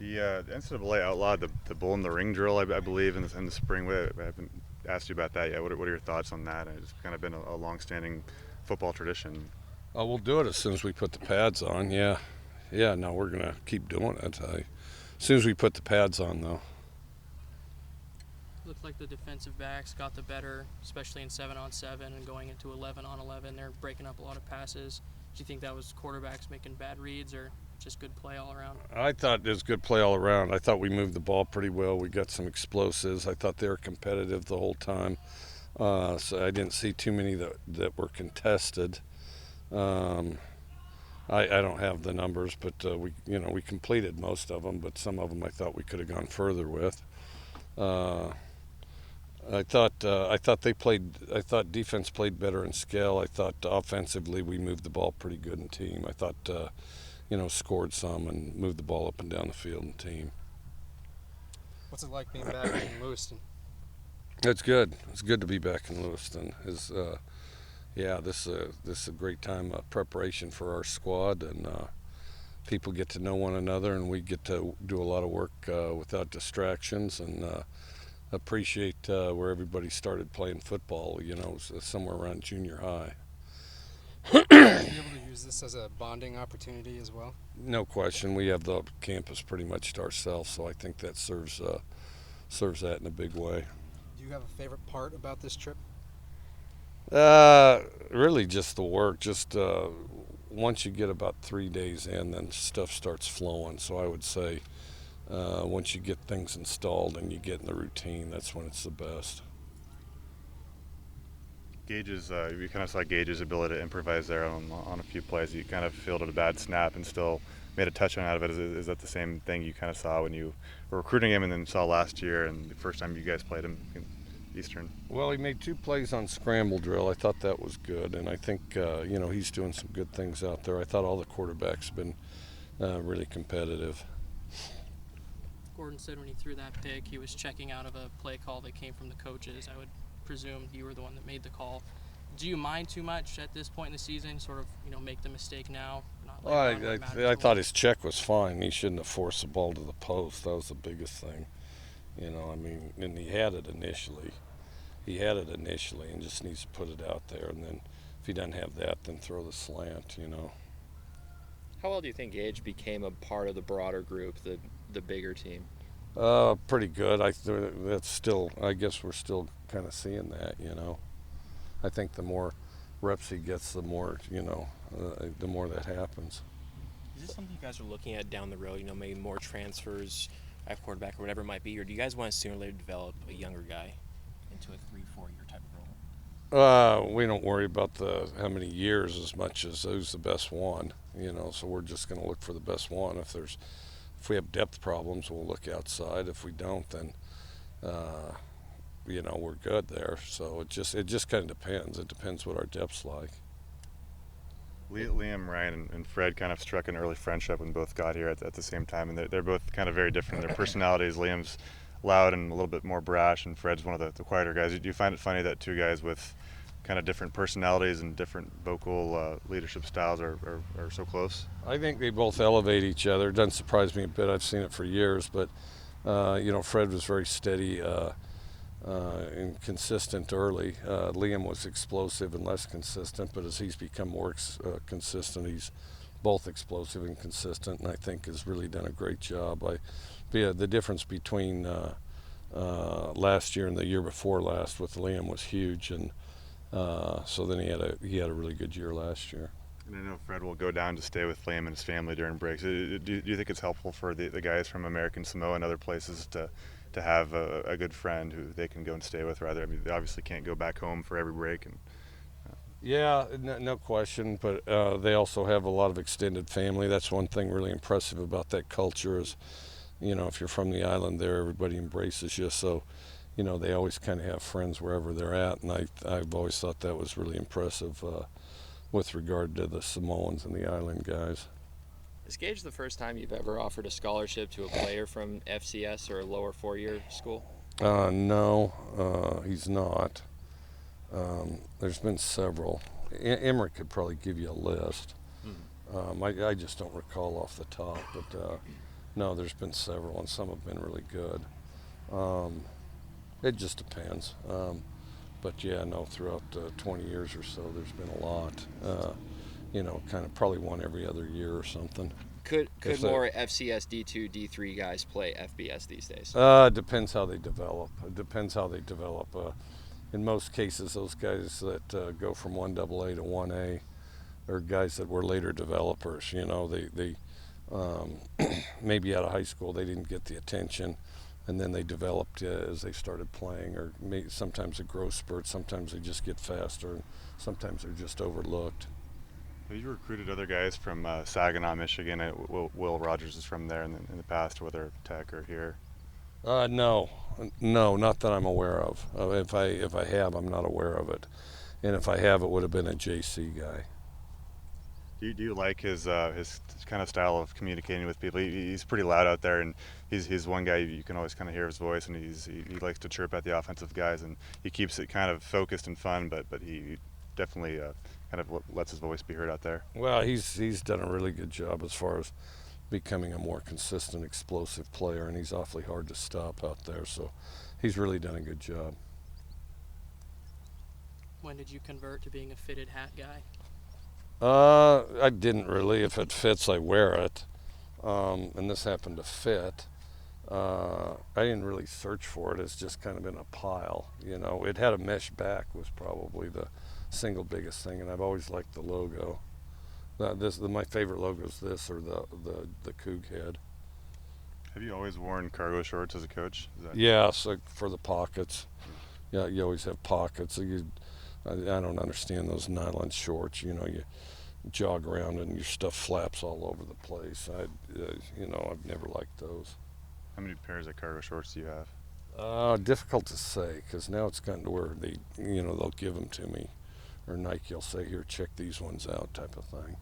The NCAA outlawed the bull in the ring drill, I believe, in the spring. I haven't asked you about that yet. What are your thoughts on that? It's kind of been a long-standing football tradition. We'll do it as soon as we put the pads on. Yeah, yeah. No, we're gonna keep doing it. As soon as we put the pads on, though. Looked like the defensive backs got the better, especially in 7-on-7 and going into 11-on-11. They're breaking up a lot of passes. Do you think that was quarterbacks making bad reads or just good play all around? I thought it was good play all around. I thought we moved the ball pretty well. We got some explosives. I thought they were competitive the whole time. So I didn't see too many that were contested. I don't have the numbers, but we completed most of them. But some of them I thought we could have gone further with. I thought defense played better in scale. I thought offensively we moved the ball pretty good in team. I thought scored some and moved the ball up and down the field in team. What's it like being back in Lewiston? It's good. It's good to be back in Lewiston. This is a great time of preparation for our squad, and people get to know one another, and we get to do a lot of work without distractions, and appreciate where everybody started playing football, somewhere around junior high. Are you able to use this as a bonding opportunity as well? No question. We have the campus pretty much to ourselves, so I think that serves that in a big way. Do you have a favorite part about this trip? Really just the work. Just once you get about 3 days in, then stuff starts flowing. So I would say once you get things installed and you get in the routine, that's when it's the best. You kind of saw Gage's ability to improvise there on a few plays. You kind of fielded a bad snap and still made a touchdown out of it. Is that the same thing you kind of saw when you were recruiting him and then saw last year and the first time you guys played him in Eastern? Well, he made 2 plays on scramble drill. I thought that was good, and I think he's doing some good things out there. I thought all the quarterbacks have been really competitive. Gordon said when he threw that pick, he was checking out of a play call that came from the coaches. I would presume you were the one that made the call. Do you mind too much at this point in the season, sort of, make the mistake now? I thought his check was fine. He shouldn't have forced the ball to the post. That was the biggest thing. And he had it initially. And just needs to put it out there. And then if he doesn't have that, then throw the slant, How well do you think Gage became a part of the broader group, the bigger team? Pretty good. I guess we're still kind of seeing that, I think the more reps he gets, the more that happens. Is this something you guys are looking at down the road, maybe more transfers at quarterback or whatever it might be, or do you guys want to sooner or later develop a younger guy into a 3-4 year type of role? We don't worry about how many years as much as who's the best one, so we're just going to look for the best one. If we have depth problems, we'll look outside. If we don't, then we're good there. So it just kind of depends. It depends what our depth's like. Liam, Ryan, and Fred kind of struck an early friendship when both got here at the same time, and they're both kind of very different in their personalities. Liam's loud and a little bit more brash, and Fred's one of the quieter guys. Do you find it funny that 2 guys with kind of different personalities and different vocal leadership styles are so close? I think they both elevate each other. It doesn't surprise me a bit. I've seen it for years, but Fred was very steady and consistent early. Liam was explosive and less consistent, but as he's become more consistent, he's both explosive and consistent, and I think has really done a great job. The difference between last year and the year before last with Liam was huge, and so then he had a really good year last year. And I know Fred will go down to stay with Liam and his family during breaks. Do you think it's helpful for the guys from American Samoa and other places to have a good friend who they can go and stay with? Rather, they obviously can't go back home for every break. Yeah, no question. But they also have a lot of extended family. That's one thing really impressive about that culture is, if you're from the island there, everybody embraces you. So, they always kind of have friends wherever they're at. And I've always thought that was really impressive with regard to the Samoans and the island guys. Is Gage the first time you've ever offered a scholarship to a player from FCS or a lower 4-year school? No, he's not. There's been several. Emmerich could probably give you a list. I just don't recall off the top, but No, there's been several, and some have been really good. It just depends. But yeah, no, throughout 20 years or so, there's been a lot. Kind of probably one every other year or something. Could If more FCS D2 D3 guys play FBS these days? Depends how they develop. It depends how they develop. In most cases, those guys that go from 1AA to 1A are guys that were later developers. They maybe out of high school they didn't get the attention, and then they developed as they started playing. Or sometimes a growth spurt, sometimes they just get faster, and sometimes they're just overlooked. Have you recruited other guys from Saginaw, Michigan? Will Rogers is from there in the past, whether Tech or here. No, not that I'm aware of. If I have, I'm not aware of it. And if I have, it would have been a JC guy. Do you like his kind of style of communicating with people? He's pretty loud out there, and he's one guy you can always kind of hear his voice, and he likes to chirp at the offensive guys, and he keeps it kind of focused and fun, but he definitely kind of lets his voice be heard out there. Well, he's done a really good job as far as becoming a more consistent, explosive player, and he's awfully hard to stop out there. So he's really done a good job. When did you convert to being a fitted hat guy? I didn't really. If it fits, I wear it. And this happened to fit. I didn't really search for it. It's just kind of in a pile. It had a mesh back was probably the single biggest thing, and I've always liked the logo. My favorite logo is this, or the Coug head. Have you always worn cargo shorts as a coach? Yeah, so for the pockets. Yeah, you always have pockets. I don't understand those nylon shorts. You jog around and your stuff flaps all over the place. I've never liked those. How many pairs of cargo shorts do you have? Difficult to say, because now it's gotten to where they'll give them to me, or Nike will say, "Here, check these ones out," type of thing.